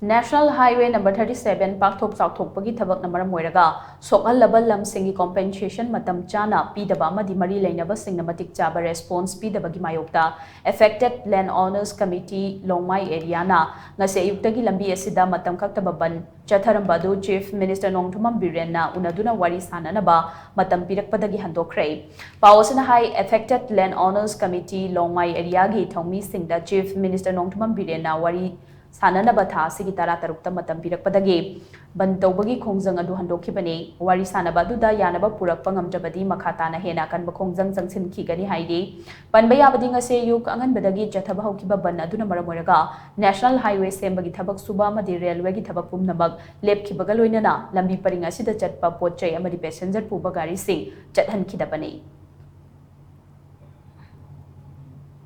National Highway number 37 Pakthok Chauthokpagi thabak na maram oiraga sokhallaba lamsingi compensation matam chana pidaba amadi mari leinaba singna matik chaba response pidabagi mayokta affected landowners committee Longmai area na ngase ayuktagi lambi asida matam kaktaba ban chatharamba du Chief Minister Nongthamam Biren na unaduna wari sananaba matam pirakpadagi handokre pawasana hai affected landowners committee Longmai area gi thongmi singda Chief Minister Nongthamam Biren na wari Sanana Batha Sigi Tara Tarukta Matam Pirakpadagi Bantobagi Kongzang Adu Handokibani Wari Sanabaduda Yanaba Purak Pangamjabadi Makatana Hena Kan Bakongzang Zangsin Kigani Haidi Panbayabadinga Seyuk Angan Badagi Jatabaho Kiba Banaduna Maramuraga National Highway Sembagi Tabak Subama di Railway Tabapum Nabag Lep Kibagaloinana Lambi Paringa Sida Chatpa Poche Amadi Passenger Pubagari Sing Chathan Kidapani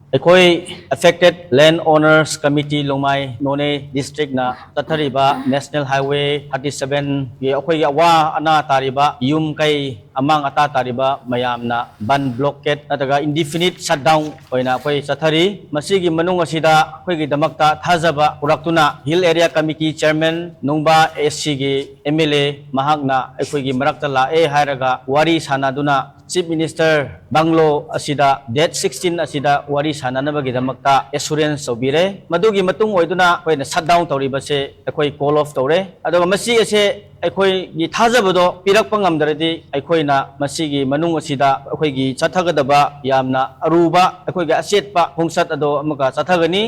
Affected Landowners Committee Longmai None District na Tathariba National Highway 37 ye akoi awa ana tariba yum kai amang ata tariba mayam na ban blockade nataga indefinite shutdown oina akoi sathari masigi manung asida akoi gi damakta thajaba uraktuna Hill Area Committee Chairman Nungba SC gi MLA mahagna akoi gi marakta la hairaga wari sanaduna Chief Minister Banglo asida date 16 asida wari sananabagi damakta assurance sobire madugi matung oiduna koina shutdown tawribase akoi call off tawre adoga masi ase akoi gi thajabado pirak pangamdaradi akoina masigi manung asida akoi gi chathagadaba yamna aruba akoi ga asetpa hongsat ado amaga chathagani